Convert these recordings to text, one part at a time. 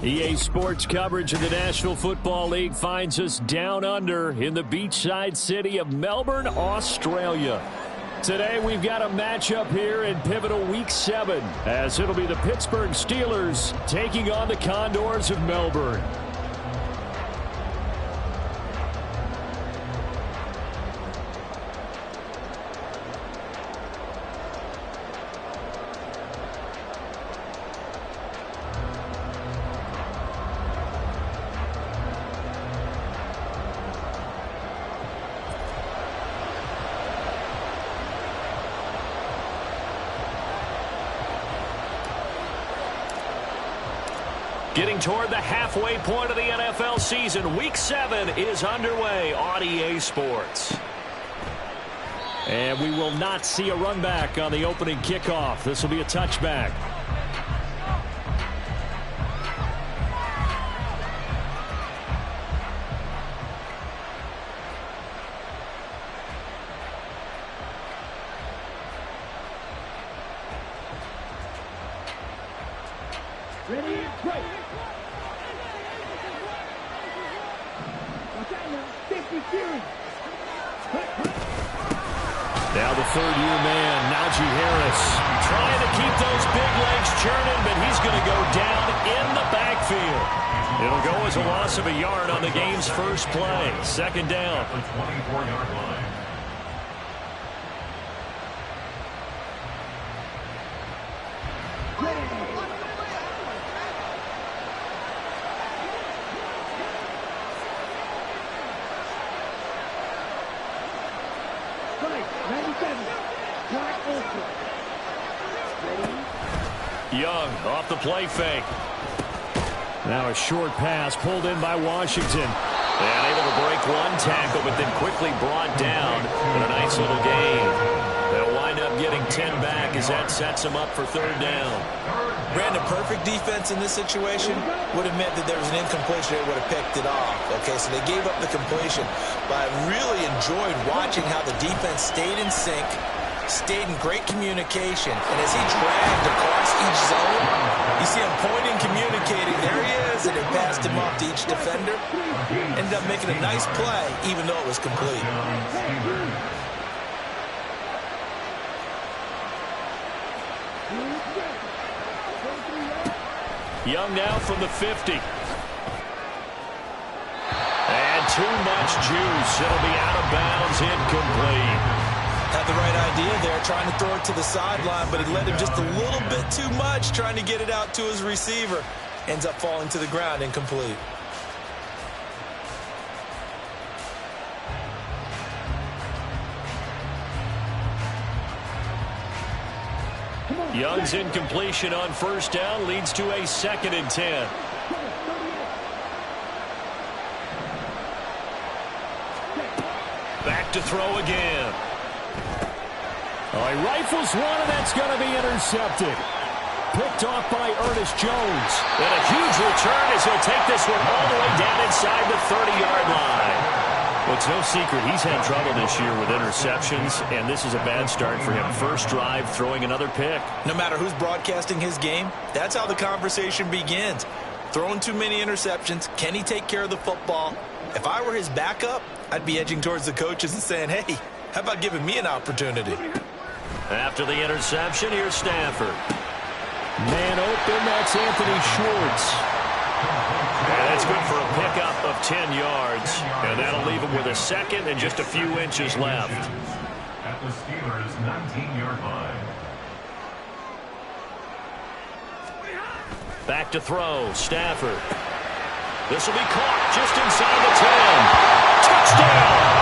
EA Sports coverage of the National Football League finds us down under in the beachside city of Melbourne, Australia. Today we've got a matchup here in pivotal Week 7, as it'll be the Pittsburgh Steelers taking on the Condors of Melbourne. Getting toward the halfway point of the NFL season, Week 7 is underway on EA Sports. And we will not see a run back on the opening kickoff. This will be a touchback. Ready, break. Now the third-year man, Najee Harris, trying to keep those big legs churning, but he's going to go down in the backfield. It'll go as a loss of a yard on the game's first play. Second down. The 24-yard line. Young off the play fake. Now a short pass pulled in by Washington. And able to break one tackle, but then quickly brought down in a nice little gain. They'll wind up getting 10 back as that sets them up for third down. Brandon, perfect defense in this situation would have meant that there was an incompletion. They would have picked it off. Okay, so they gave up the completion. But I really enjoyed watching how the defense stayed in sync, stayed in great communication. And as he dragged across each zone, you see him pointing, communicating. There he is, and they passed him off to each defender. Ended up making a nice play, even though it was complete. Young now from the 50. And too much juice. It'll be out of bounds, incomplete. Had the right idea there, trying to throw it to the sideline, but he let him just a little bit too much, trying to get it out to his receiver. Ends up falling to the ground, incomplete. Young's incompletion on first down leads to a 2nd and 10. Back to throw again. Oh, he rifles one, and that's going to be intercepted. Picked off by Ernest Jones. And a huge return as he'll take this one all the way down inside the 30-yard line. Well, it's no secret he's had trouble this year with interceptions, and this is a bad start for him. First drive, throwing another pick. No matter who's broadcasting his game, that's how the conversation begins. Throwing too many interceptions, can he take care of the football? If I were his backup, I'd be edging towards the coaches and saying, hey, how about giving me an opportunity? After the interception, here's Stafford. Man open, that's Anthony Schwartz. And that's good for a pickup of 10 yards. And that'll leave him with a 2nd and just a few inches left. At the Steelers' 19-yard line. Back to throw, Stafford. This will be caught just inside the 10. Touchdown!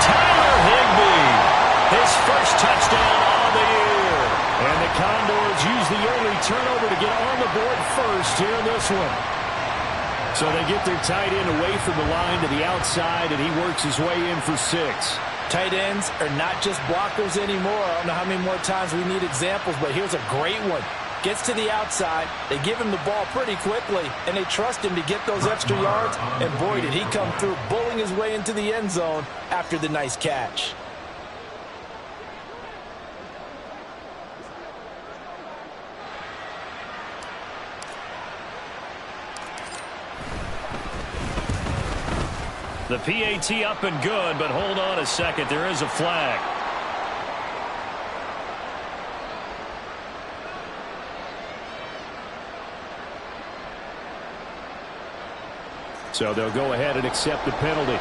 Tyler Higbee, his first touchdown on the year. And the Condors use the early turnover to get on the board first here in this one. So they get their tight end away from the line to the outside, and he works his way in for 6. Tight ends are not just blockers anymore. I don't know how many more times we need examples, but here's a great one. Gets to the outside, they give him the ball pretty quickly, and they trust him to get those extra yards, and boy, did he come through, bulling his way into the end zone after the nice catch. The PAT up and good, but hold on a second. There is a flag. So they'll go ahead and accept the penalty.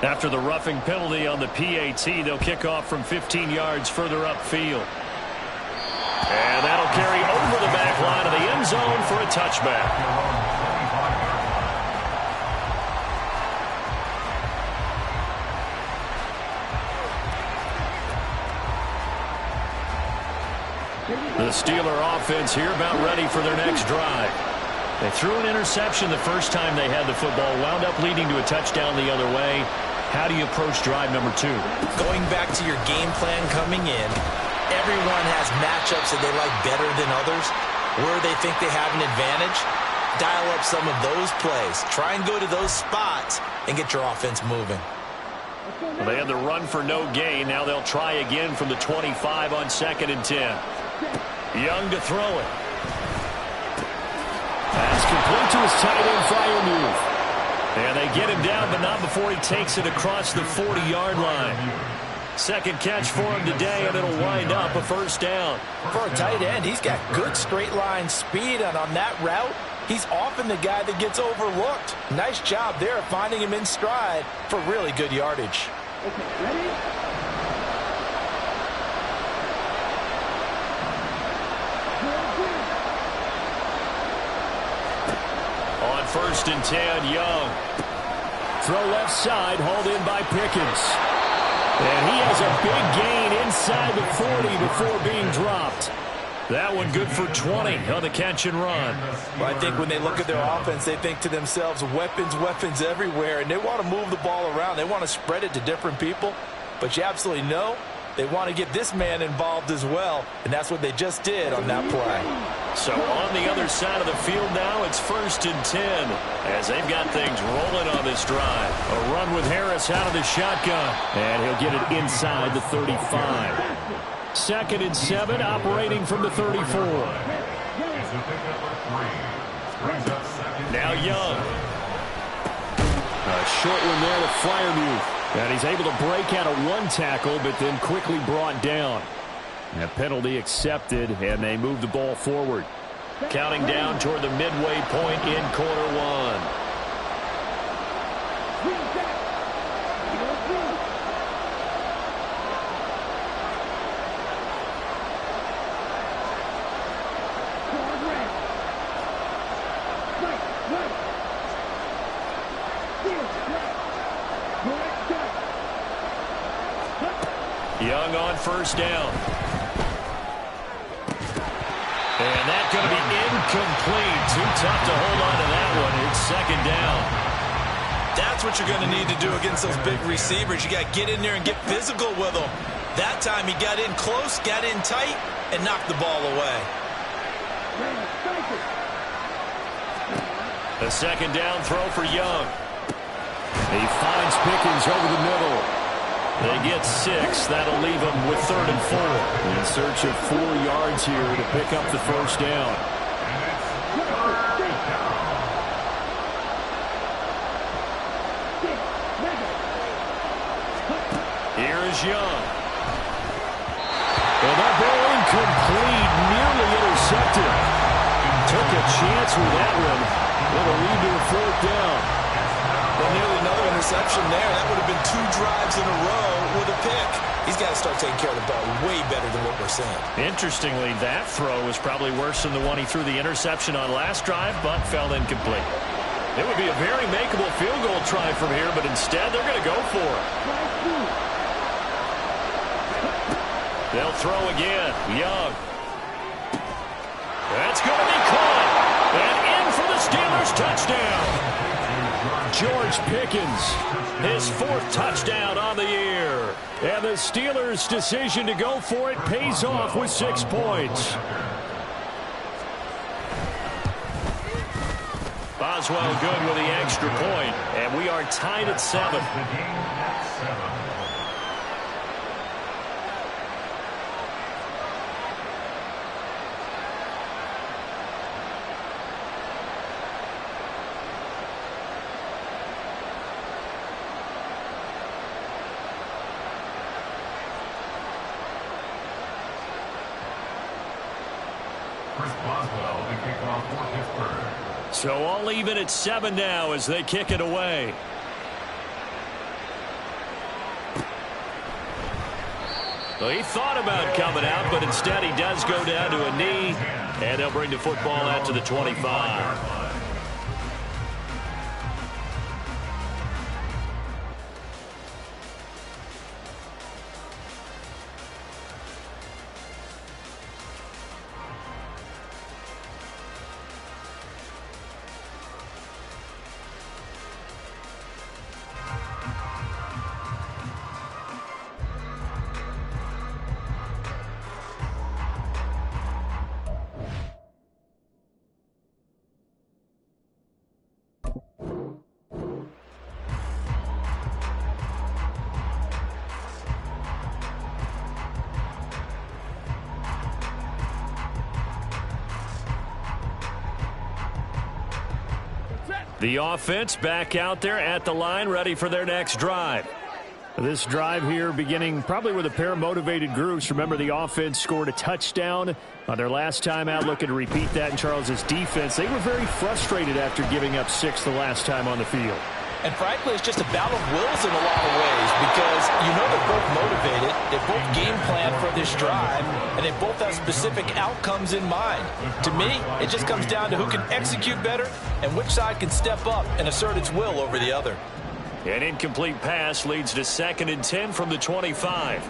After the roughing penalty on the PAT, they'll kick off from 15 yards further upfield. And that'll carry over the back line of the end zone for a touchback. The Steeler offense here about ready for their next drive. They threw an interception the first time they had the football, wound up leading to a touchdown the other way. How do you approach drive number 2? Going back to your game plan coming in, everyone has matchups that they like better than others. Where they think they have an advantage, dial up some of those plays. Try and go to those spots and get your offense moving. Well, they had the run for no gain. Now they'll try again from the 25 on 2nd and 10. Young to throw it. That's complete to his tight end Freiermuth. And they get him down, but not before he takes it across the 40-yard line. Second catch for him today, and it'll wind up a first down. For a tight end, he's got good straight line speed, and on that route, he's often the guy that gets overlooked. Nice job there finding him in stride for really good yardage. Okay, ready? On 1st and 10, Young. Throw left side, hauled in by Pickens. And he has a big gain inside the 40 before being dropped. That one good for 20 on the catch and run. Well, I think when they look at their offense, they think to themselves, weapons, weapons everywhere, and they want to move the ball around. They want to spread it to different people. But you absolutely know they want to get this man involved as well, and that's what they just did on that play. So on the other side of the field now, it's 1st and 10 as they've got things rolling on this drive. A run with Harris out of the shotgun, and he'll get it inside the 35. 2nd and 7, operating from the 34. Now Young. A short one there to Freiermuth. And he's able to break out of one tackle, but then quickly brought down. A penalty accepted, and they move the ball forward. Counting down toward the midway point in quarter 1. Young on 1st down. And that's going to be incomplete. Too tough to hold on to that one. It's 2nd down. That's what you're going to need to do against those big receivers. You got to get in there and get physical with them. That time he got in close, got in tight, and knocked the ball away. A 2nd down throw for Young. He finds Pickens over the middle. They get 6. That'll leave them with 3rd and 4. In search of 4 yards here to pick up the first down. Here is Young. And that ball incomplete, nearly intercepted. Took a chance with that one. It'll lead to a 4th down. Well, nearly another interception there. That would have been 2 drives in a row with a pick. He's got to start taking care of the ball way better than what we're seeing. Interestingly, that throw was probably worse than the one he threw the interception on last drive, but fell incomplete. It would be a very makeable field goal try from here, but instead they're going to go for it. They'll throw again. Young. That's going to be caught. And in for the Steelers touchdown. George Pickens, his 4th touchdown on the year. And the Steelers' decision to go for it pays off with 6 points. Boswell good with the extra point, and we are tied at 7. So all even at 7 now as they kick it away. Well, he thought about coming out, but instead he does go down to a knee, and they'll bring the football out to the 25. The offense back out there at the line, ready for their next drive. This drive here beginning probably with a pair of motivated groups. Remember, the offense scored a touchdown on their last time out. Looking to repeat that in Charles's defense. They were very frustrated after giving up 6 the last time on the field. And frankly, it's just a battle of wills in a lot of ways because you know they're both motivated, they both game plan for this drive, and they both have specific outcomes in mind. To me, it just comes down to who can execute better and which side can step up and assert its will over the other. An incomplete pass leads to 2nd and 10 from the 25.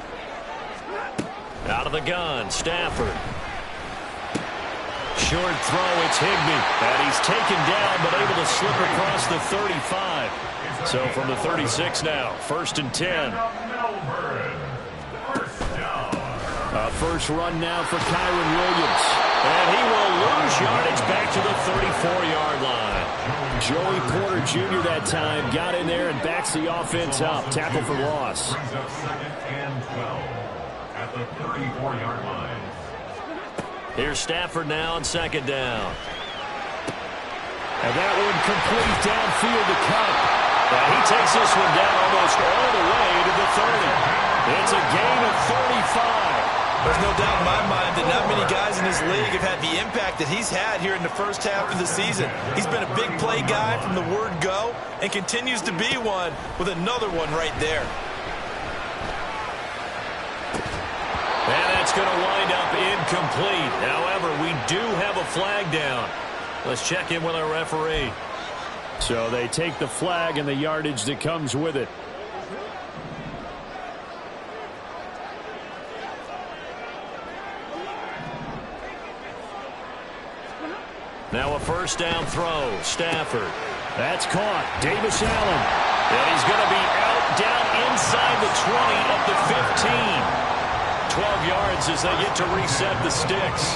Out of the gun, Stafford. Short throw, it's Higbee. And he's taken down, but able to slip across the 35. So from the 36 now, 1st and 10. A first run now for Kyron Williams. And he will lose yardage back to the 34-yard line. Joey Porter Jr. that time got in there and backs the offense up. Tackle for loss. Brings up 2nd and 12 at the 34-yard line. Here's Stafford now on 2nd down. And that one complete downfield to Cup. And he takes this one down almost all the way to the 30. It's a gain of 35. There's no doubt in my mind that not many guys in this league have had the impact that he's had here in the first half of the season. He's been a big play guy from the word go and continues to be one with another one right there. And that's going to wind up incomplete. However, we do have a flag down. Let's check in with our referee. So they take the flag and the yardage that comes with it. Now a first down throw. Stafford. That's caught. Davis Allen. And he's going to be out down inside the 20 of the 15. 12 yards as they get to reset the sticks.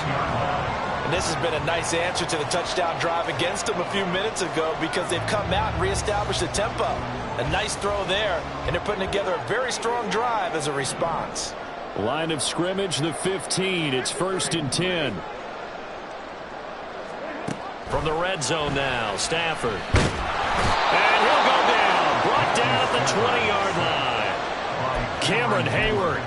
And this has been a nice answer to the touchdown drive against them a few minutes ago because they've come out and reestablished the tempo. A nice throw there, and they're putting together a very strong drive as a response. Line of scrimmage, the 15. It's 1st and 10. From the red zone now, Stafford. And he'll go down. Brought down at the 20-yard line. Cameron Hayward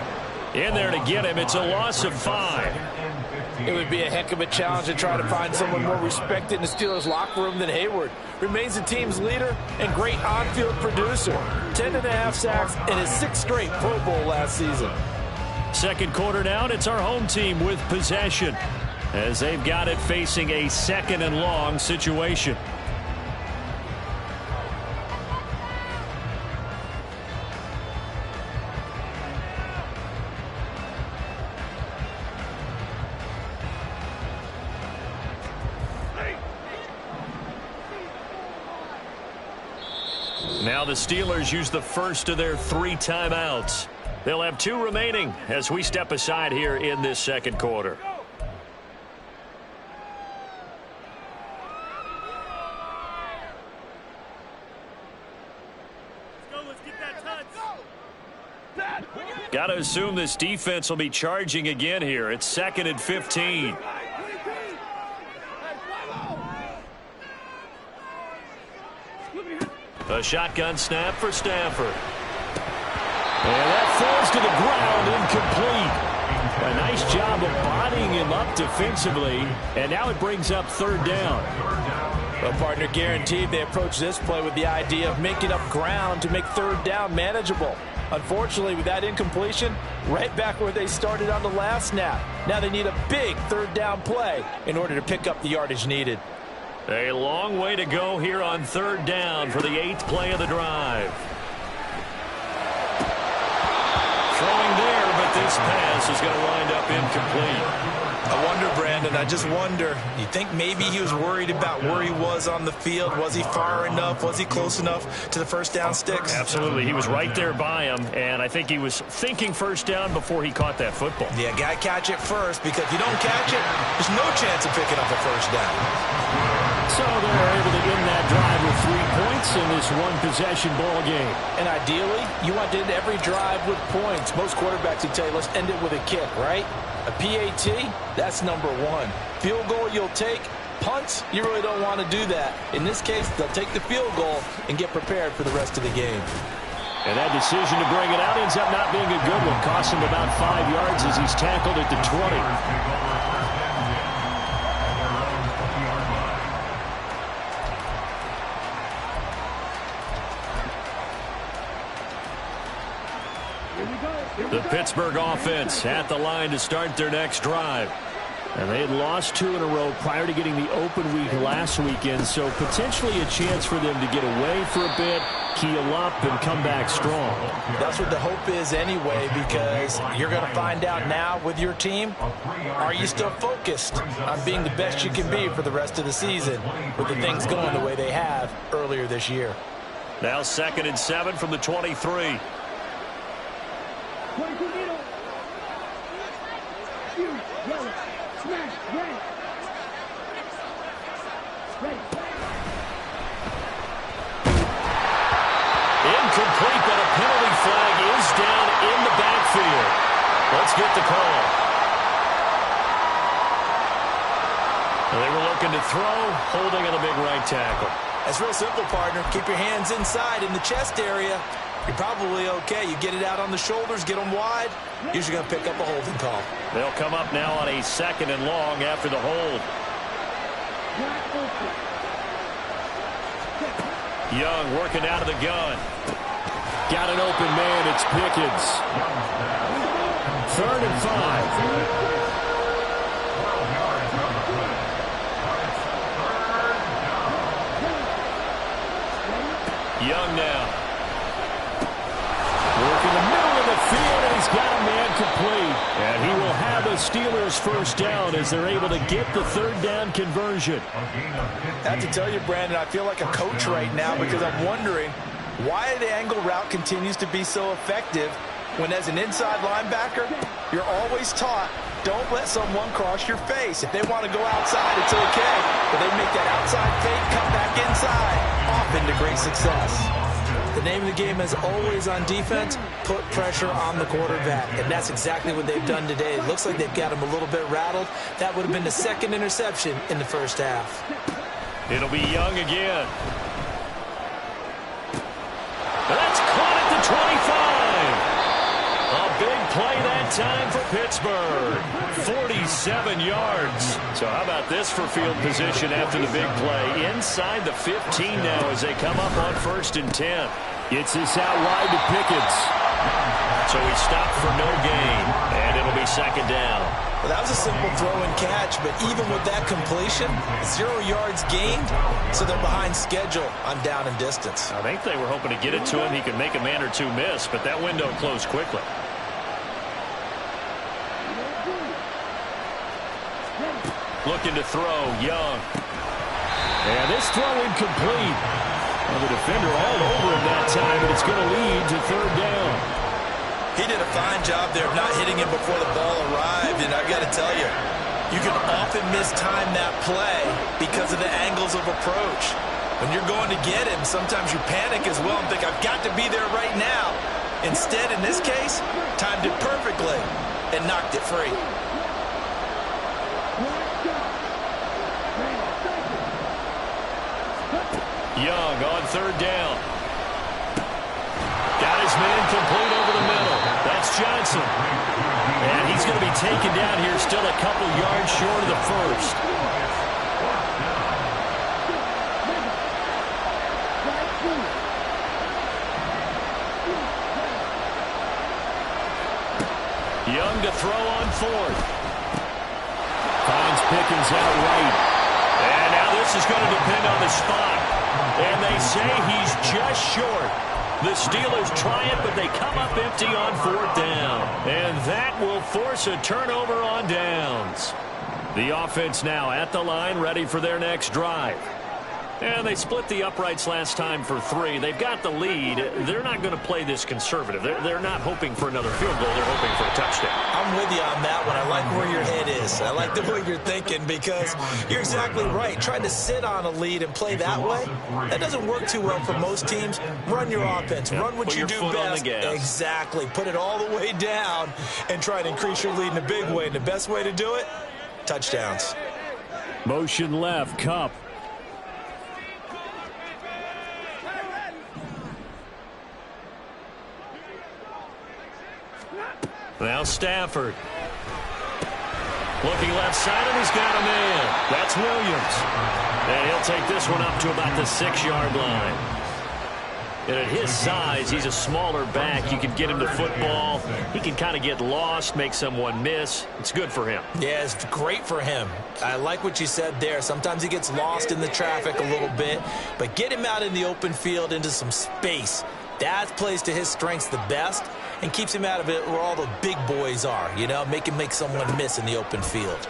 in there to get him. It's a loss of 5. It would be a heck of a challenge to try to find someone more respected in the Steelers locker room than Hayward. Remains the team's leader and great on-field producer. 10.5 sacks in his 6th straight Pro Bowl last season. Second quarter down, it's our home team with possession as they've got it facing a 2nd and long situation. Now the Steelers use the first of their 3 timeouts. They'll have 2 remaining as we step aside here in this second quarter. Got to assume this defense will be charging again here. It's 2nd and 15. A shotgun snap for Stafford. And that falls to the ground, incomplete. A nice job of bodying him up defensively, and now it brings up 3rd down. Well, partner, guaranteed they approach this play with the idea of making up ground to make 3rd down manageable. Unfortunately, with that incompletion, right back where they started on the last snap. Now they need a big 3rd down play in order to pick up the yardage needed. A long way to go here on 3rd down for the 8th play of the drive. Throwing there, but this pass is going to wind up incomplete. I wonder, Brandon, I just wonder, you think maybe he was worried about where he was on the field? Was he far enough? Was he close enough to the 1st down sticks? Absolutely. He was right there by him, and I think he was thinking 1st down before he caught that football. Yeah, got to catch it first, because if you don't catch it, there's no chance of picking up a 1st down. So they're able to end that drive with 3 points in this one-possession ball game. And ideally, you want to end every drive with points. Most quarterbacks would tell you, let's end it with a kick, right? A PAT, that's number 1. Field goal you'll take. Punts, you really don't want to do that. In this case, they'll take the field goal and get prepared for the rest of the game. And that decision to bring it out ends up not being a good one. Cost him about 5 yards as he's tackled at the 20. The Pittsburgh offense at the line to start their next drive. And they had lost 2 in a row prior to getting the open week last weekend, so potentially a chance for them to get away for a bit, keel up, and come back strong. That's what the hope is anyway, because you're going to find out now with your team, are you still focused on being the best you can be for the rest of the season with the things going the way they have earlier this year. Now 2nd and 7 from the 23. Incomplete, but a penalty flag is down in the backfield. Let's get the call. They were looking to throw, holding on the big right tackle. That's real simple, partner. Keep your hands inside in the chest area. You're probably okay. You get it out on the shoulders, get them wide. Usually going to pick up a holding call. They'll come up now on a 2nd and long after the hold. Young working out of the gun. Got an open man. It's Pickens. 3rd and 5. Young now. Working the middle of the field, and he's got a man complete. And he will have a Steelers 1st down as they're able to get the 3rd down conversion. I have to tell you, Brandon, I feel like a coach right now because I'm wondering why the angle route continues to be so effective when as an inside linebacker, you're always taught, don't let someone cross your face. If they want to go outside, it's okay. But they make that outside fake, come back inside, often to great success. The name of the game is always on defense, put pressure on the quarterback. And that's exactly what they've done today. It looks like they've got him a little bit rattled. That would have been the 2nd interception in the 1st half. It'll be Young again. That's caught at the 25. A big play that time for Pittsburgh. 47 yards. So how about this for field position after the big play? Inside the 15 now as they come up on 1st and 10. Gets this out wide to Pickens. So he stopped for no gain, and it'll be 2nd down. Well, that was a simple throw and catch, but even with that completion, 0 yards gained, so they're behind schedule on down and distance. I think they were hoping to get it to him. He could make a man or two miss, but that window closed quickly. Looking to throw, Young. And this throw incomplete. Well, the defender all over him it's going to lead to third down. He did a fine job there of not hitting him before the ball arrived, and I've got to tell you, you can often mistime that play because of the angles of approach. When you're going to get him, sometimes you panic as well and think, I've got to be there right now. Instead, in this case, timed it perfectly and knocked it free. Young on third down. Got his man complete over the middle. That's Johnson. And he's going to be taken down here, still a couple yards short of the first. Young to throw on fourth. Finds Pickens out right. And now this is going to depend on the spot. And they say he's just short. The Steelers try it, but they come up empty on fourth down. And that will force a turnover on downs. The offense now at the line, ready for their next drive. And they split the uprights last time for 3. They've got the lead. They're not going to play this conservative. They're not hoping for another field goal. They're hoping for a touchdown. I'm with you on that one. I like where your head is. I like the way you're thinking because you're exactly right. Trying to sit on a lead and play that way, that doesn't work too well for most teams. Run your offense. Run what you do best. Exactly. Put it all the way down and try to increase your lead in a big way. And the best way to do it, touchdowns. Motion left, Cup. Now Stafford. Looking left side, and he's got a man. That's Williams. And he'll take this one up to about the 6-yard line. And at his size, he's a smaller back. You can get him the football. He can kind of get lost, make someone miss. It's good for him. Yeah, it's great for him. I like what you said there. Sometimes he gets lost in the traffic a little bit. But get him out in the open field into some space. That plays to his strengths the best and keeps him out of it where all the big boys are, you know, make him make someone miss in the open field.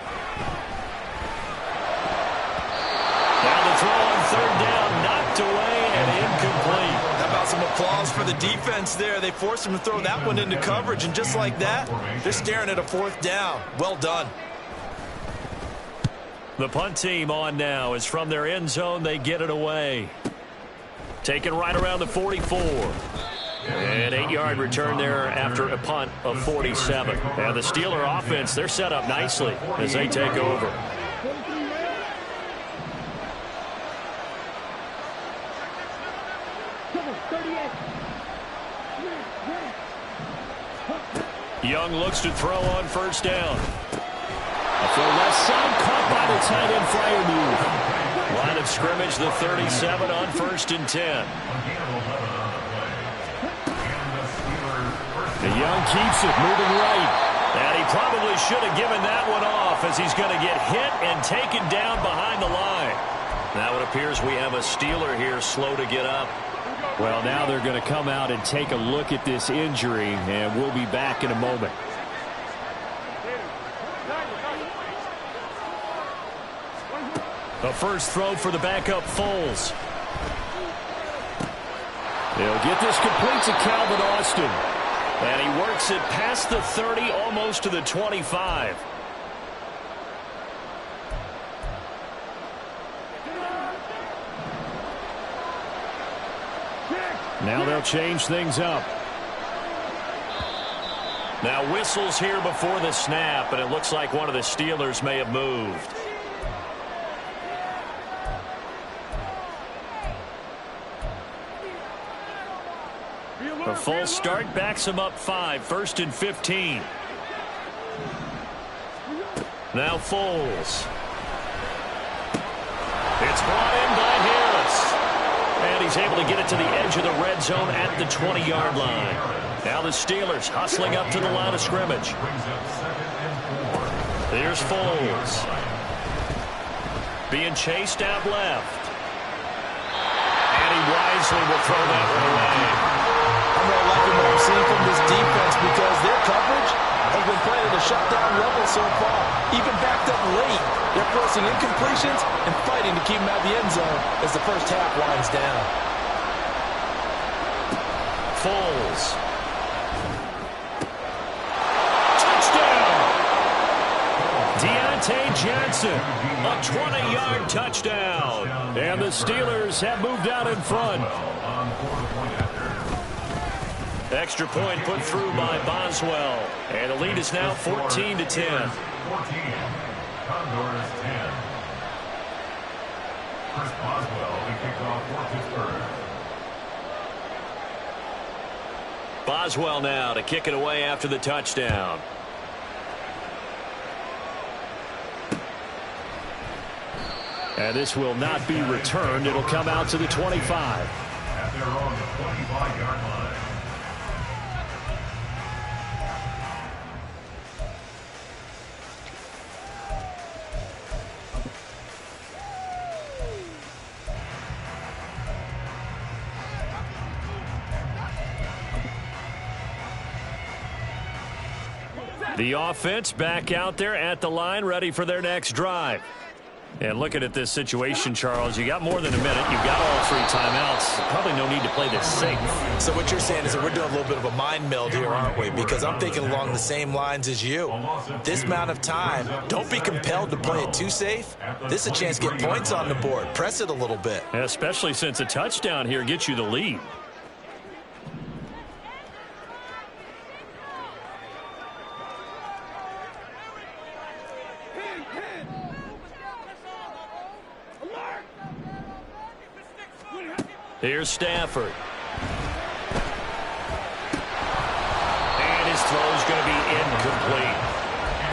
Now the throw on third down, knocked away and incomplete. How about some applause for the defense there? They forced him to throw that one into coverage, and just like that, they're staring at a fourth down. Well done. The punt team on now is from their end zone. They get it away. Taken right around the 44. An 8-yard return there after a punt of 47. And the Steeler offense, they're set up nicely as they take over. Young looks to throw on first down. A throw left side, caught by the tight end Freiermuth. Line of scrimmage, the 37 on 1st and 10. The Young keeps it, moving right. And he probably should have given that one off as he's going to get hit and taken down behind the line. Now it appears we have a Steeler here slow to get up. Well, now they're going to come out and take a look at this injury, and we'll be back in a moment. The first throw for the backup Foles. He'll get this complete to Calvin Austin. And he works it past the 30, almost to the 25. Now they'll change things up. Now whistles here before the snap, and it looks like one of the Steelers may have moved. A full start backs him up 5, 1st and 15. Now Foles. It's brought in by Harris. And he's able to get it to the edge of the red zone at the 20-yard line. Now the Steelers hustling up to the line of scrimmage. Here's Foles. Being chased out left. And he wisely will throw that one away. I'm really liking what I'm seeing from this defense because their coverage has been playing at a shutdown level so far. Even backed up late, they're forcing incompletions and fighting to keep them out of the end zone as the first half winds down. Foles. Touchdown! Deontay Johnson, a 20-yard touchdown. And the Steelers have moved out in front. Extra point put through by Boswell. And the lead is now 14-10. 14. Condors 10. Chris Boswell, the kickoff for Pittsburgh. Boswell now to kick it away after the touchdown. And this will not be returned. It'll come out to the 25. At their own 25-yard line. The offense back out there at the line, ready for their next drive. And looking at this situation, Charles, you got more than a minute. You've got all 3 timeouts. Probably no need to play this safe. So what you're saying is that we're doing a little bit of a mind meld here, aren't we? Because I'm thinking along the same lines as you. This amount of time, don't be compelled to play it too safe. This is a chance to get points on the board. Press it a little bit. Especially since a touchdown here gets you the lead. Here's Stafford. And his throw is going to be incomplete.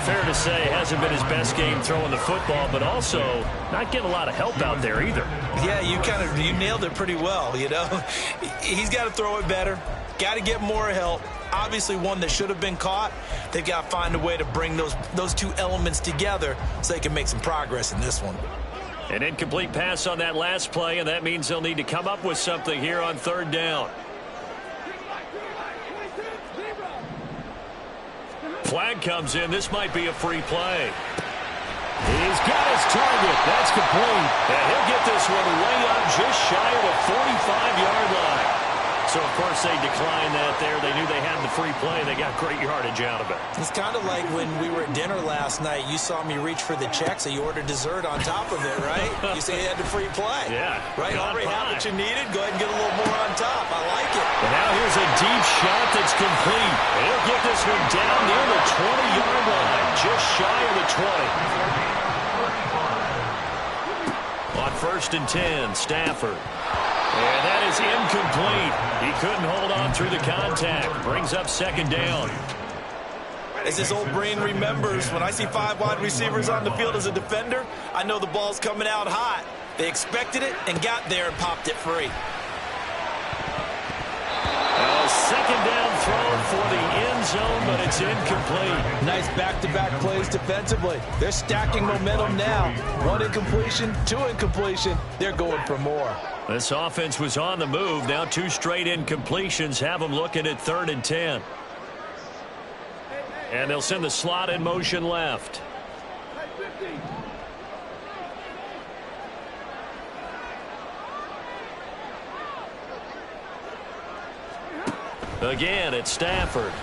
Fair to say, hasn't been his best game throwing the football, but also not getting a lot of help out there either. Yeah, you nailed it pretty well, you know. He's got to throw it better. Got to get more help. Obviously one that should have been caught. They've got to find a way to bring those 2 elements together so they can make some progress in this one. An incomplete pass on that last play, and that means they'll need to come up with something here on 3rd down. Flag comes in. This might be a free play. He's got his target. That's complete. And he'll get this one way up just shy of the 45-yard line. So, of course, they declined that there. They knew they had the free play. They got great yardage out of it. It's kind of like when we were at dinner last night. You saw me reach for the check, so you ordered dessert on top of it, right? You say you had the free play. Yeah. Right? Already have what you needed. Go ahead and get a little more on top. I like it. And now here's a deep shot that's complete. He'll get this one down near the 20-yard line, just shy of the 20. On 1st and 10, Stafford. And that is incomplete. He couldn't hold on through the contact. Brings up 2nd down. As this old brain remembers, when I see 5 wide receivers on the field as a defender, I know the ball's coming out hot. They expected it and got there and popped it free. A 2nd down throw for the end zone, but it's incomplete. Nice back-to-back plays defensively. They're stacking momentum now. 1 incompletion, 2 incompletion. They're going for more. This offense was on the move. Now 2 straight incompletions have them looking at 3rd and 10. And they'll send the slot in motion left. Again, it's Stafford. Able to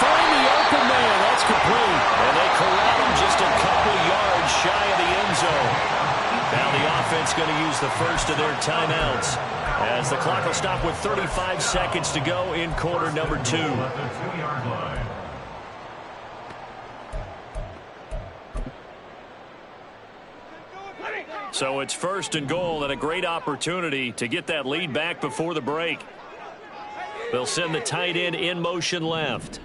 find the open man. That's complete. And they corral him just a couple yards shy of the end zone. Now the offense going to use the first of their timeouts as the clock will stop with 35 seconds to go in quarter number 2. At the 2-yard line. So it's 1st and goal and a great opportunity to get that lead back before the break. They'll send the tight end in motion left.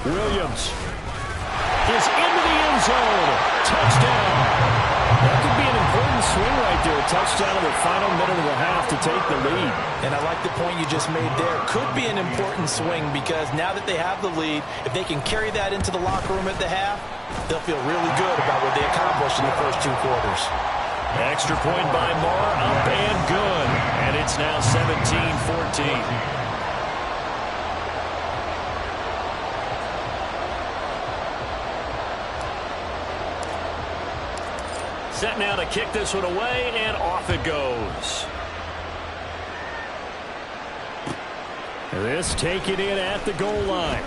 Williams is into the end zone. Touchdown. That could be an important swing right there. A touchdown in the final minute of the half to take the lead. And I like the point you just made there. Could be an important swing because now that they have the lead, if they can carry that into the locker room at the half, they'll feel really good about what they accomplished in the first 2 quarters. Extra point by Moore, up and good. And it's now 17-14. Set now to kick this one away, and off it goes. This taken in at the goal line.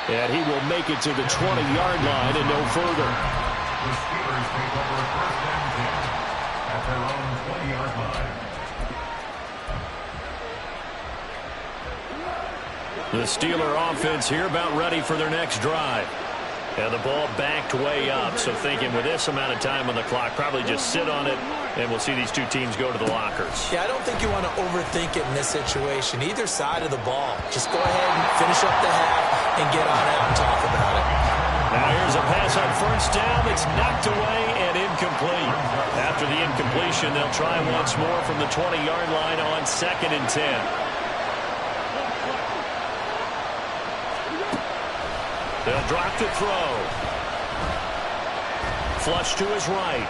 And he will make it to the 20-yard line and no further. The Steelers take over a first and 10 at their own 20-yard line. The Steeler offense here about ready for their next drive. And the ball backed way up, so thinking with this amount of time on the clock, probably just sit on it, and we'll see these two teams go to the lockers. Yeah, I don't think you want to overthink it in this situation. Either side of the ball. Just go ahead and finish up the half and get on out and talk about it. Now here's a pass on first down that's knocked away and incomplete. After the incompletion, they'll try once more from the 20-yard line on 2nd and 10. They'll drop to throw. Flush to his right.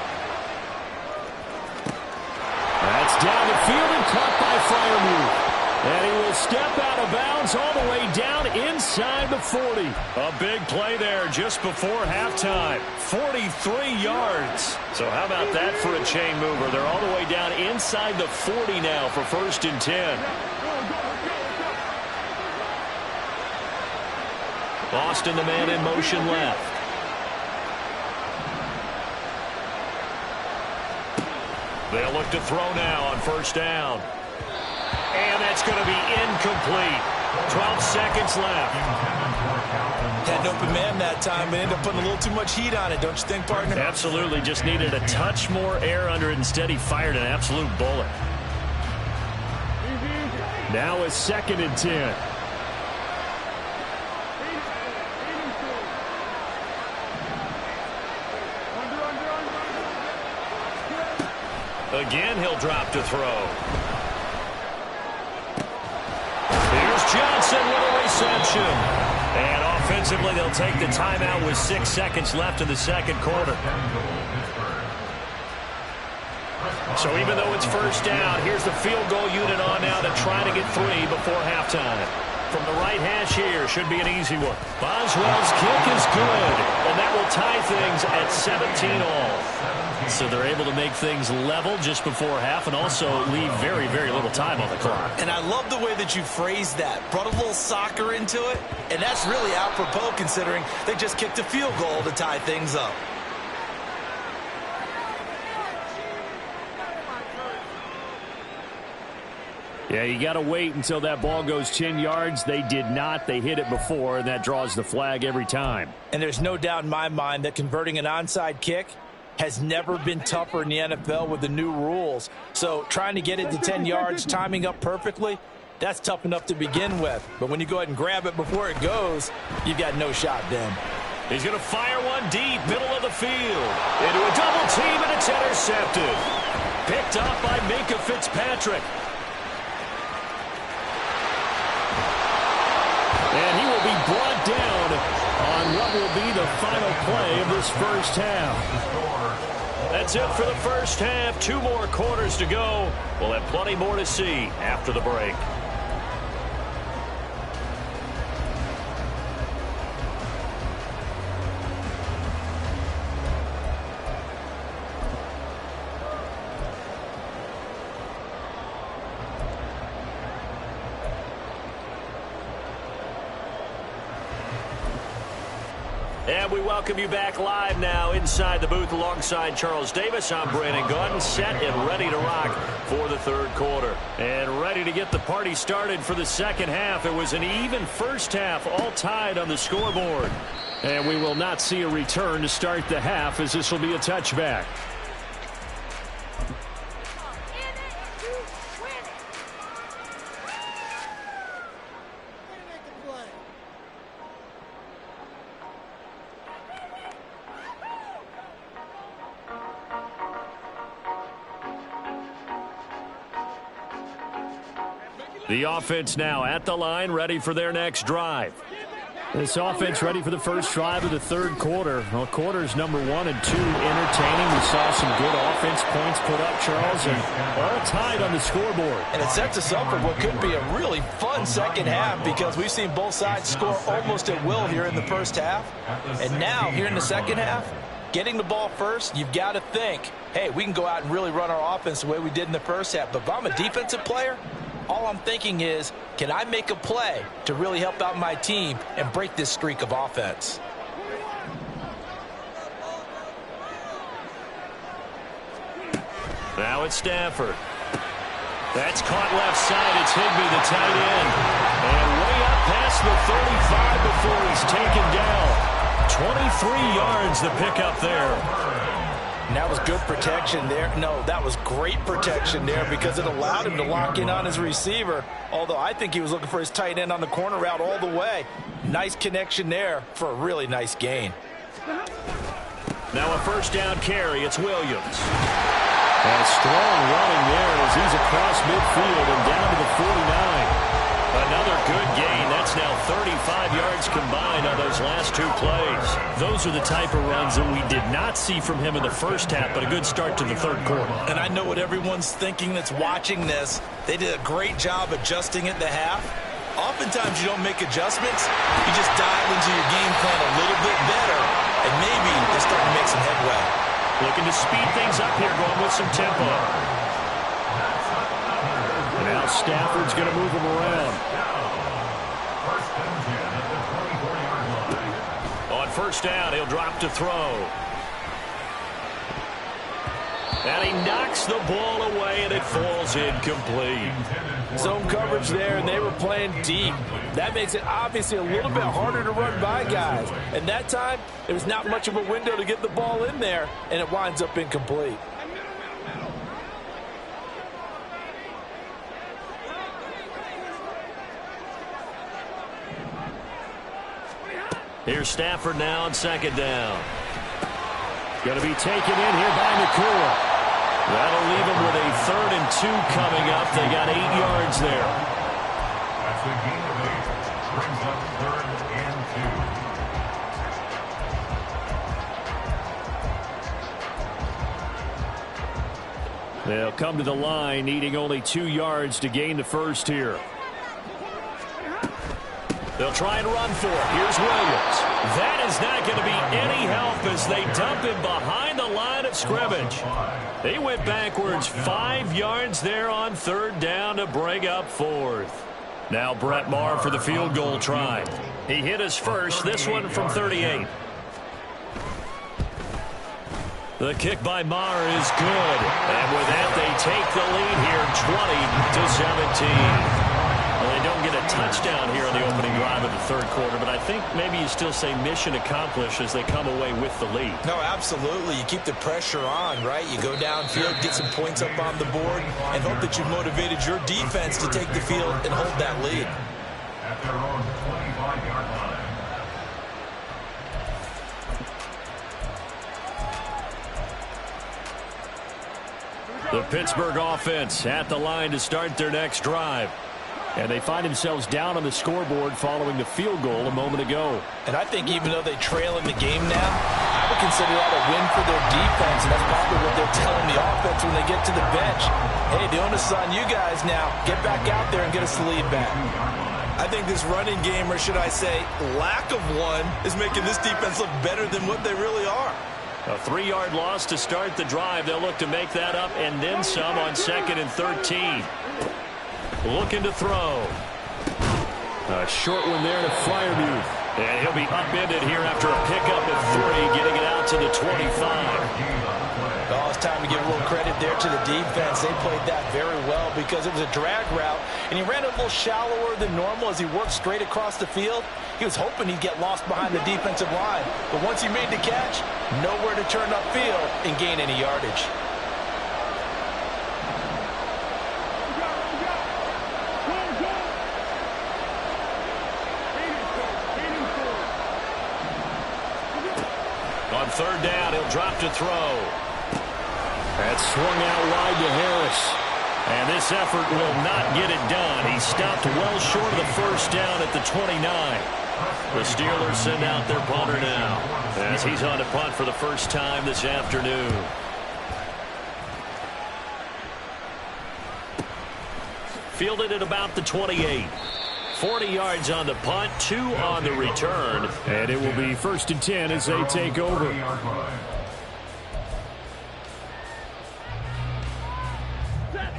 That's down the field and caught by Freiermuth. And he will step out of bounds all the way down inside the 40. A big play there just before halftime. 43 yards. So how about that for a chain mover? They're all the way down inside the 40 now for 1st and 10. Austin, the man in motion left. They'll look to throw now on first down. And that's going to be incomplete. 12 seconds left. Had an open man that time, but ended up putting a little too much heat on it, don't you think, partner? Absolutely. Just needed a touch more air under it. Instead, he fired an absolute bullet. Now it's 2nd and 10. Again, he'll drop to throw. Here's Johnson with a reception. And offensively, they'll take the timeout with 6 seconds left in the second quarter. So even though it's first down, here's the field goal unit on now to try to get 3 before halftime. From the right hash here, should be an easy one. Boswell's kick is good, and that will tie things at 17 all. So they're able to make things level just before half and also leave very, very little time on the clock. And I love the way that you phrased that. Brought a little soccer into it, and that's really apropos considering they just kicked a field goal to tie things up. Yeah, you got to wait until that ball goes 10 yards. They did not. They hit it before, and that draws the flag every time. And there's no doubt in my mind that converting an onside kick has never been tougher in the NFL with the new rules. So trying to get it to 10 yards, timing up perfectly, that's tough enough to begin with. But when you go ahead and grab it before it goes, you've got no shot then. He's going to fire one deep, middle of the field. Into a double team, and it's intercepted. Picked up by Minkah Fitzpatrick. And he will be brought down on what will be the final play of this first half. That's it for the first half. 2 more quarters to go. We'll have plenty more to see after the break. And we welcome you back live now inside the booth alongside Charles Davis. I'm Brandon Gaudin, set and ready to rock for the third quarter. And ready to get the party started for the second half. It was an even first half, all tied on the scoreboard. And we will not see a return to start the half as this will be a touchback. The offense now at the line, ready for their next drive. This offense ready for the first drive of the third quarter. Well, quarters number 1 and 2 entertaining. We saw some good offense points put up, Charles, and all tied on the scoreboard. And it sets us up for what could be a really fun second half because we've seen both sides score almost at will here in the first half. And now, here in the second half, getting the ball first, you've got to think, hey, we can go out and really run our offense the way we did in the first half. But if I'm a defensive player, all I'm thinking is, can I make a play to really help out my team and break this streak of offense? Now it's Stafford. That's caught left side. It's Higbee, the tight end. And way up past the 35 before he's taken down. 23 yards the pickup there. And that was good protection there. No, that was great protection there because it allowed him to lock in on his receiver. Although I think he was looking for his tight end on the corner route all the way. Nice connection there for a really nice gain. Now a first down carry. It's Williams. And strong running there as he's across midfield and down to the 49. Another good gain. That's now 35 yards combined on those last two plays. Those are the type of runs that we did not see from him in the first half, but a good start to the third quarter. And I know what everyone's thinking that's watching this. They did a great job adjusting at the half. Oftentimes you don't make adjustments. You just dive into your game plan a little bit better, and maybe they're starting to make some headway. Looking to speed things up here, going with some tempo. Now Stafford's going to move him around. On first down, he'll drop to throw. And he knocks the ball away, and it falls incomplete. Zone coverage there, and they were playing deep. That makes it obviously a little bit harder to run by guys. And that time, there was not much of a window to get the ball in there, and it winds up incomplete. Here's Stafford now on second down. Going to be taken in here by Nakua. That'll leave him with a 3rd and 2 coming up. They got 8 yards there. That's a gain of 8. Brings up 3rd and 2. They'll come to the line, needing only 2 yards to gain the first here. They'll try and run for it. Here's Williams. That is not going to be any help as they dump him behind the line of scrimmage. They went backwards 5 yards there on 3rd down to bring up 4th. Now Brett Maher for the field goal try. He hit his first, this one from 38. The kick by Maher is good. And with that, they take the lead here 20-17. Well, they don't get a touchdown here on the opening drive of the third quarter, but I think maybe you still say mission accomplished as they come away with the lead. No, absolutely. You keep the pressure on, right? You go downfield, get some points up on the board, and hope that you've motivated your defense to take the field and hold that lead. At their own 25-yard line. The Pittsburgh offense at the line to start their next drive. And they find themselves down on the scoreboard following the field goal a moment ago. And I think even though they trail in the game now, I would consider that a win for their defense, and that's probably what they're telling the offense when they get to the bench. Hey, the onus is on you guys now. Get back out there and get us the lead back. I think this running game, or should I say lack of one, is making this defense look better than what they really are. A 3-yard loss to start the drive. They'll look to make that up and then some on 2nd and 13. Looking to throw. A short one there to Freiermuth. And he'll be upended here after a pickup at 3, getting it out to the 25. Oh, it's time to give a little credit there to the defense. They played that very well because it was a drag route, and he ran a little shallower than normal as he worked straight across the field. He was hoping he'd get lost behind the defensive line, but once he made the catch, nowhere to turn upfield and gain any yardage. On 3rd down, he'll drop to throw. That's swung out wide to Harris. And this effort will not get it done. He stopped well short of the first down at the 29. The Steelers send out their punter now as he's on to punt for the first time this afternoon. Fielded at about the 28. 40 yards on the punt, 2 on the return. And it will be 1st and 10 as they take over.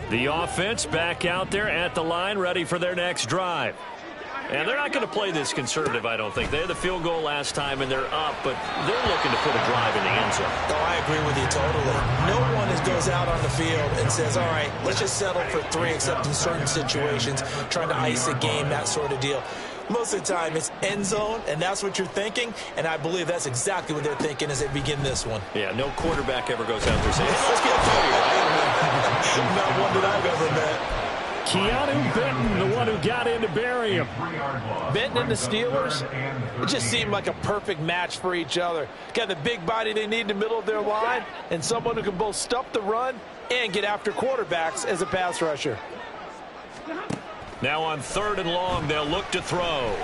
The offense back out there at the line, ready for their next drive. And they're not going to play this conservative, I don't think. They had the field goal last time, and they're up, but they're looking to put a drive in the end zone. Oh, I agree with you totally. No one goes out on the field and says, all right, let's just settle for 3, except in certain situations, trying to ice a game, that sort of deal. Most of the time, it's end zone, and that's what you're thinking, and I believe that's exactly what they're thinking as they begin this one. Yeah, no quarterback ever goes out there saying, hey, let's get 3, right? Not one that I've ever met. Keanu Benton, the one who got in to bury him. Benton and the Steelers, it just seemed like a perfect match for each other. Got the big body they need in the middle of their line, and someone who can both stop the run and get after quarterbacks as a pass rusher. Now on 3rd and long, they'll look to throw. And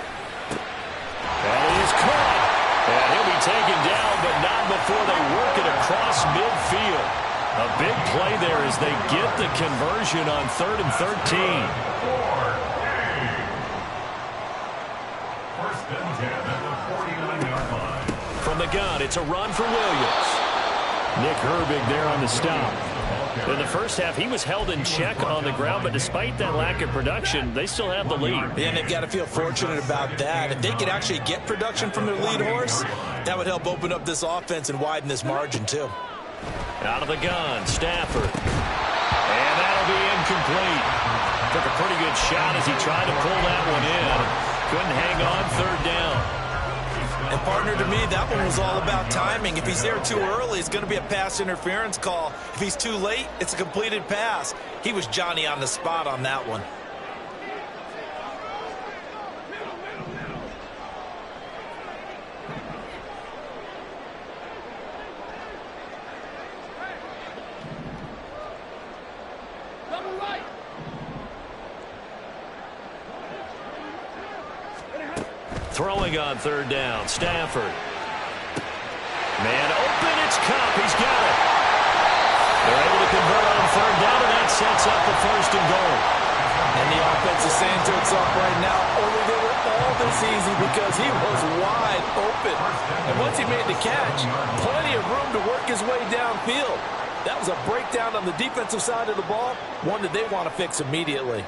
he is caught. And he'll be taken down, but not before they work it across midfield. A big play there as they get the conversion on 3rd and 13. First and 10 at the 49-yard line. From the gun, it's a run for Williams. Nick Herbig there on the stop. In the first half, he was held in check on the ground, but despite that lack of production, they still have the lead. Yeah, and they've got to feel fortunate about that. If they could actually get production from their lead horse, that would help open up this offense and widen this margin, too. Out of the gun, Stafford. And that'll be incomplete. Took a pretty good shot as he tried to pull that one in. Couldn't hang on 3rd down. And partner, to me, that one was all about timing. If he's there too early, it's going to be a pass interference call. If he's too late, it's a completed pass. He was Johnny on the spot on that one. Throwing on 3rd down, Stafford. Man open, it's Cup. He's got it. They're able to convert on 3rd down, and that sets up the 1st and goal. And the offense is saying to itself right now, only they were all this easy because he was wide open. And once he made the catch, plenty of room to work his way downfield. That was a breakdown on the defensive side of the ball, one that they want to fix immediately.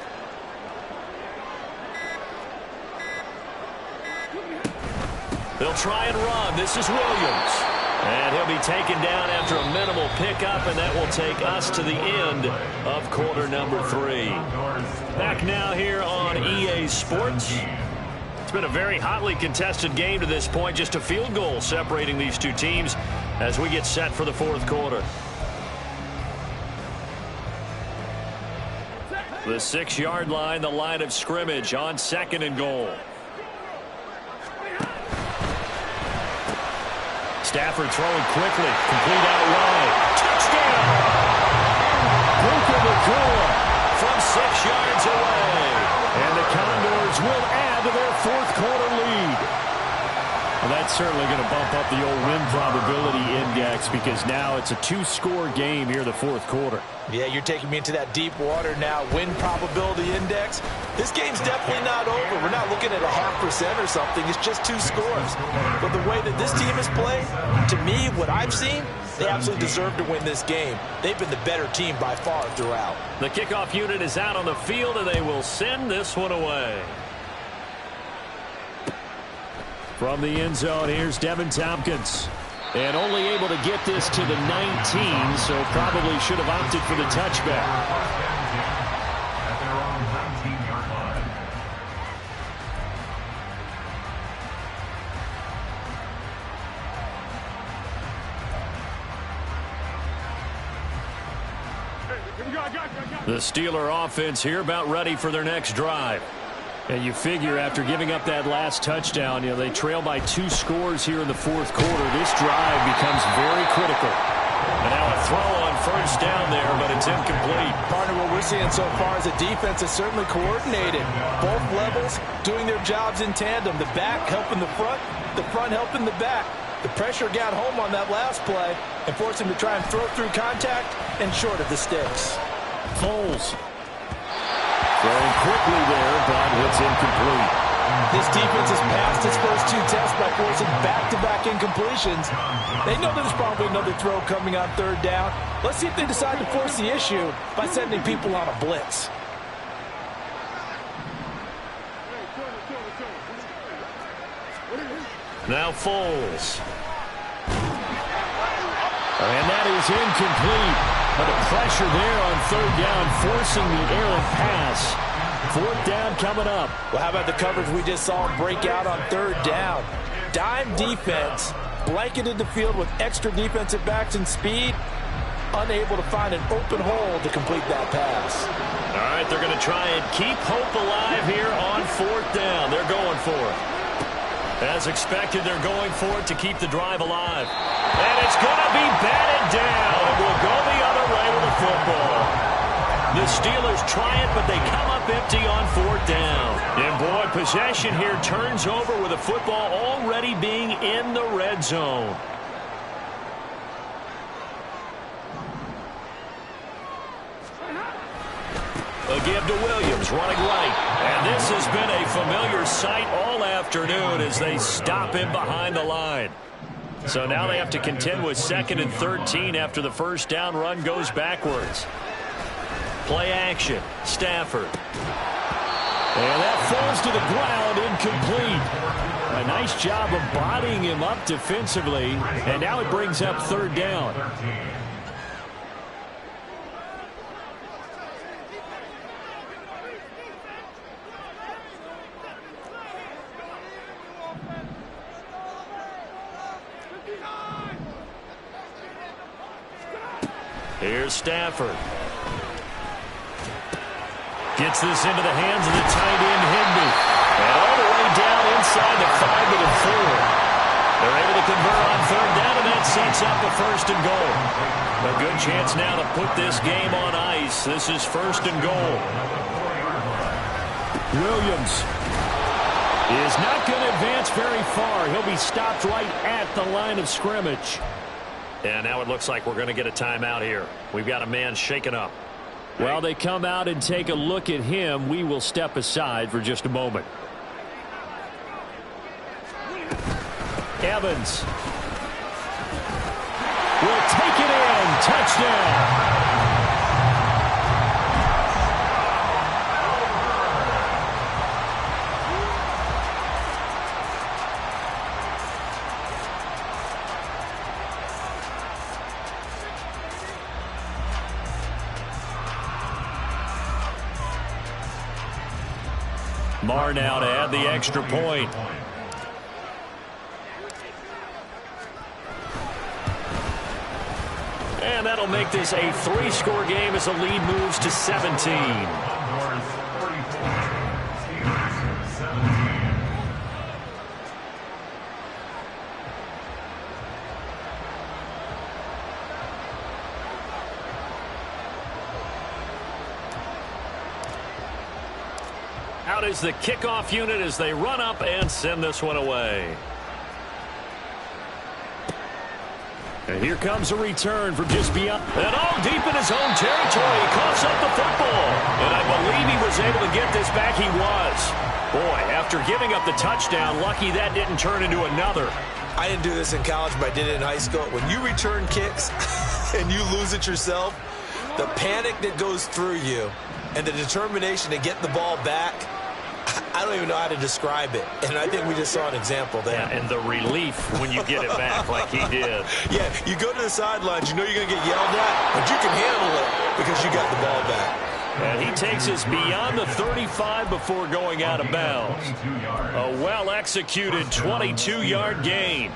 They'll try and run. This is Williams. And he'll be taken down after a minimal pickup, and that will take us to the end of quarter number 3. Back now here on EA Sports. It's been a very hotly contested game to this point. Just a field goal separating these two teams as we get set for the 4th quarter. The 6-yard line, the line of scrimmage on 2nd and goal. Stafford throwing quickly. Complete out wide. Touchdown! Puka Nacua From 6 yards away. and the Condors will add to their 4th quarter lead. Well, that's certainly going to bump up the old win probability index because now it's a 2-score game here in the 4th quarter. Yeah, you're taking me into that deep water now. Win probability index. This game's definitely not over. We're not looking at a 0.5% or something. It's just 2 scores. But the way that this team has played, to me, what I've seen, they absolutely deserve to win this game. They've been the better team by far throughout. The kickoff unit is out on the field, and they will send this one away. From the end zone, here's Devin Tompkins. And only able to get this to the 19, so probably should have opted for the touchback. At their own 19-yard line. The Steeler offense here about ready for their next drive. And you figure after giving up that last touchdown, they trail by 2 scores here in the 4th quarter. This drive becomes very critical. And now a throw on 1st down there, but it's incomplete. Partner, what we're seeing so far is a defense that's certainly coordinated. Both levels doing their jobs in tandem. The back helping the front helping the back. The pressure got home on that last play and forced him to try and throw through contact and short of the sticks. Foles throwing quickly there, but it's incomplete. This defense has passed its first two tests by forcing back-to-back incompletions. They know there's probably another throw coming on third down. Let's see if they decide to force the issue by sending people on a blitz. Now Foles. And that is incomplete. But the pressure there on third down, forcing the errant pass. Fourth down coming up. Well, how about the coverage we just saw him break out on third down? Dime defense, blanketed the field with extra defensive backs and speed, unable to find an open hole to complete that pass. All right, they're going to try and keep hope alive here on fourth down. They're going for it. As expected, they're going for it to keep the drive alive. And it's going to be batted down. It will go the other way with the football. The Steelers try it, but they come up empty on fourth down. And boy, possession here turns over with the football already being in the red zone. A give to Williams, running right. And this has been a familiar sight all afternoon as they stop him behind the line. So now they have to contend with 2nd and 13 after the first down run goes backwards. Play action, Stafford. And that falls to the ground, incomplete. A nice job of bodying him up defensively. And now it brings up third down. Here's Stafford. Gets this into the hands of the tight end, Higbee. And all the way down inside the 5 to the 4. They're able to convert on third down, and that sets up a 1st and goal. A good chance now to put this game on ice. This is 1st and goal. Williams is not going to advance very far. He'll be stopped right at the line of scrimmage. And now it looks like we're going to get a timeout here. We've got a man shaken up. Well, they come out and take a look at him. We will step aside for just a moment. Evans will take it in. Touchdown. Marr now to add the extra point. And that'll make this a 3-score game as the lead moves to 17. Out is the kickoff unit as they run up and send this one away. And here comes a return from just beyond. And all deep in his own territory. He coughs up the football. And I believe he was able to get this back. He was. Boy, after giving up the touchdown, lucky that didn't turn into another. I didn't do this in college, but I did it in high school. When you return kicks and you lose it yourself, the panic that goes through you and the determination to get the ball back, I don't even know how to describe it. And I think we just saw an example there. Yeah, and the relief when you get it back like he did. Yeah, you go to the sidelines, you know you're going to get yelled at, but you can handle it because you got the ball back. And he takes us beyond the 35 before going out of bounds. A well-executed 22-yard gain.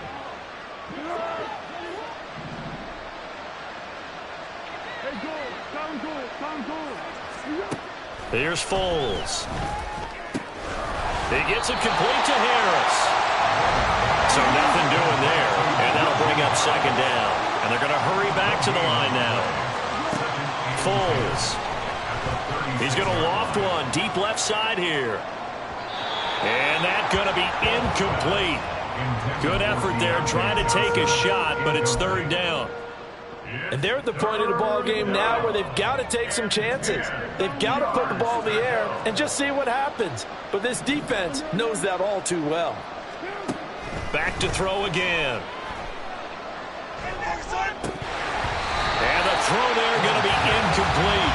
Here's Foles. He gets it complete to Harris. So nothing doing there. And that'll bring up second down. And they're going to hurry back to the line now. Foles. He's going to loft one deep left side here. And that's going to be incomplete. Good effort there trying to take a shot, but it's third down. And they're at the point of the ball game now where they've got to take some chances. They've got to put the ball in the air and just see what happens. But this defense knows that all too well. Back to throw again. And the throw there going to be incomplete.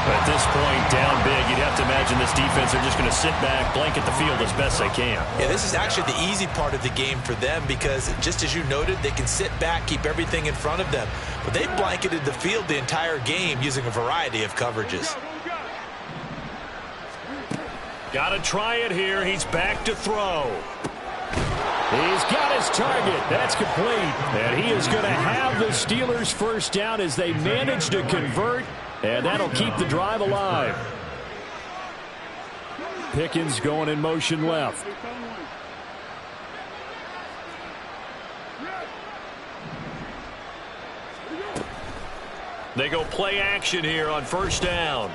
At this point, down big, you'd have to imagine this defense are just going to sit back, blanket the field as best they can. Yeah, this is actually the easy part of the game for them because, just as you noted, they can sit back, keep everything in front of them. But they've blanketed the field the entire game using a variety of coverages. Got to try it here. He's back to throw. He's got his target. That's complete. And he is going to have the Steelers first down as they manage to convert. And that'll keep the drive alive. Pickens going in motion left. They go play action here on first down.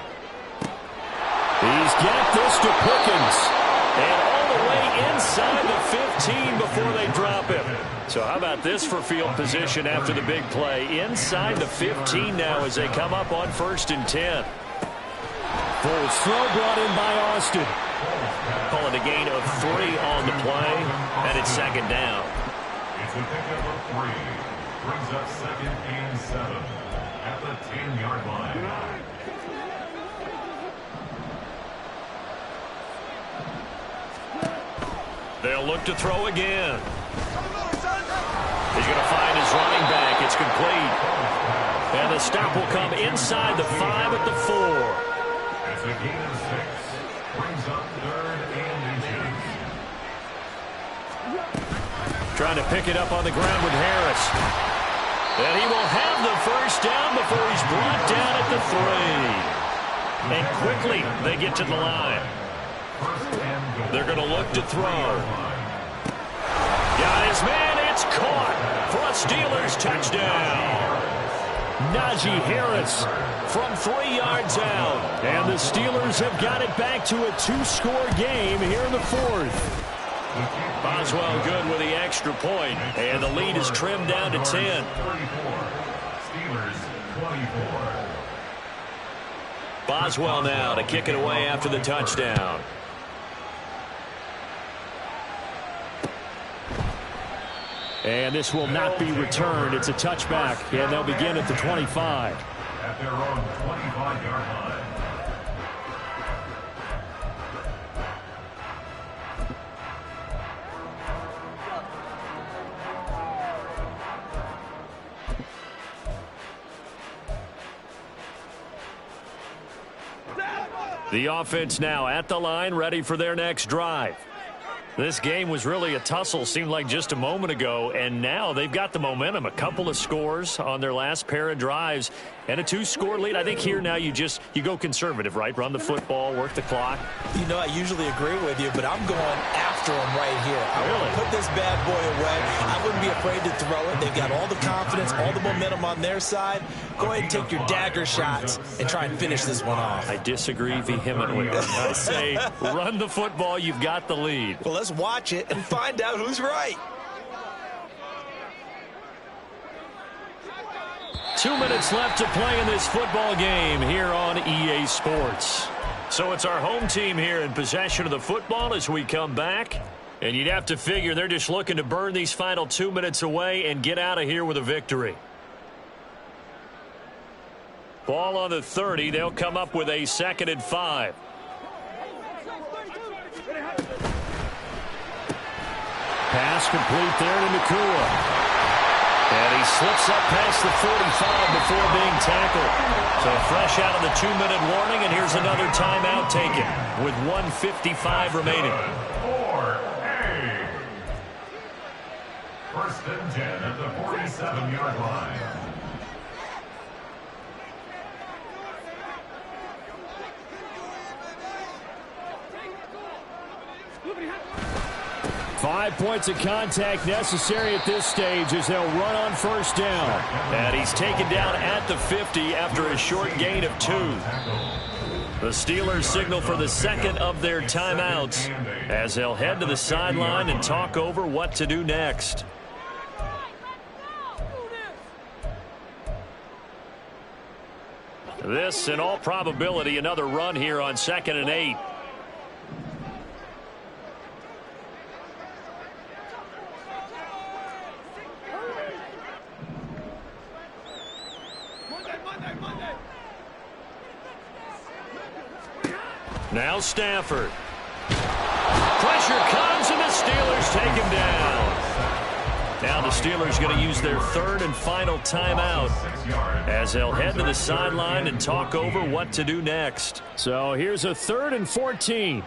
He's got this to Pickens. And all the way inside the 15 before they drop him. So how about this for field position after the big play? Inside the 15 now as they come up on 1st and 10. Full throw brought in by Austin. Call it a gain of 3 on the play, and it's 2nd down. It's a pickup of 3. Brings up 2nd and 7 at the 10-yard line. They'll look to throw again. He's going to find his running back. It's complete. And the stop will come inside the 5 at the 4. It's a gain of 6. Brings up 3rd and inches. Trying to pick it up on the ground with Harris. And he will have the first down before he's brought down at the 3. And quickly they get to the line. They're going to look to throw. Got his man. It's caught for a Steelers touchdown. Najee Harris from 3 yards out. And the Steelers have got it back to a 2-score game here in the 4th. Boswell good with the extra point. And the lead is trimmed down to 10. Steelers 24. Boswell now to kick it away after the touchdown. And this will not be returned. It's a touchback. And they'll begin at the 25. At their own 25-yard line. The offense now at the line, ready for their next drive. This game was really a tussle, seemed like just a moment ago, and now they've got the momentum. A couple of scores on their last pair of drives and a 2-score lead. I think here now you go conservative, right? Run the football, work the clock. You know, I usually agree with you, but I'm going after him right here. I want to put this bad boy away. I wouldn't be afraid to throw it. They've got all the confidence, all the momentum on their side. Go ahead and take your dagger shots and try and finish this one off. I disagree vehemently. I say run the football. You've got the lead. Well, let's watch it and find out who's right. 2 minutes left to play in this football game here on EA Sports. So it's our home team here in possession of the football as we come back. And you'd have to figure they're just looking to burn these final 2 minutes away and get out of here with a victory. Ball on the 30. They'll come up with a 2nd and 5. Pass complete there to Nakua. And he slips up past the 45 before being tackled. So fresh out of the 2-minute warning, and here's another timeout taken with 1:55 remaining. 4A. 1st and 10 at the 47-yard line. Five points of contact necessary at this stage as they'll run on first down. And he's taken down at the 50 after a short gain of 2. The Steelers signal for the 2nd of their timeouts as they'll head to the sideline and talk over what to do next. This, in all probability, another run here on 2nd and 8. Now Stafford. Pressure comes, and the Steelers take him down. Now the Steelers going to use their 3rd and final timeout as they'll head to the sideline and talk over what to do next. So here's a 3rd and 14.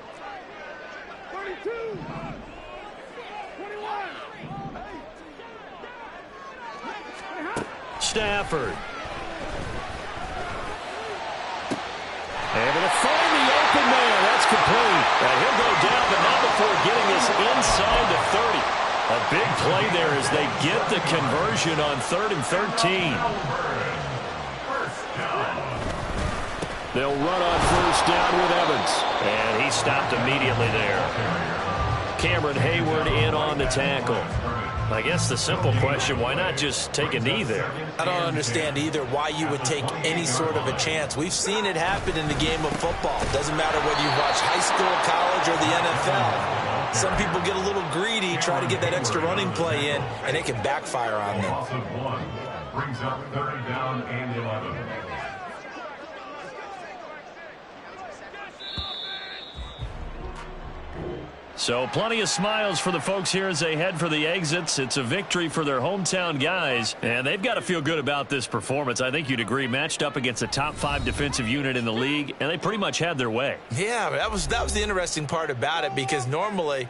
Stafford. Able to find the open man. That's complete. And he'll go down, but not before getting this inside the 30. A big play there as they get the conversion on 3rd and 13. They'll run on 1st down with Evans. And he stopped immediately there. Cameron Hayward in on the tackle. I guess the simple question, why not just take a knee there? I don't understand either why you would take any sort of a chance. We've seen it happen in the game of football. Doesn't matter whether you watch high school, college, or the NFL. Some people get a little greedy, try to get that extra running play in, and it can backfire on them. Loss of 1 brings up 3rd down and 11. So plenty of smiles for the folks here as they head for the exits. It's a victory for their hometown guys, and they've got to feel good about this performance. I think you'd agree, matched up against a top 5 defensive unit in the league, and they pretty much had their way. Yeah, that was the interesting part about it, because normally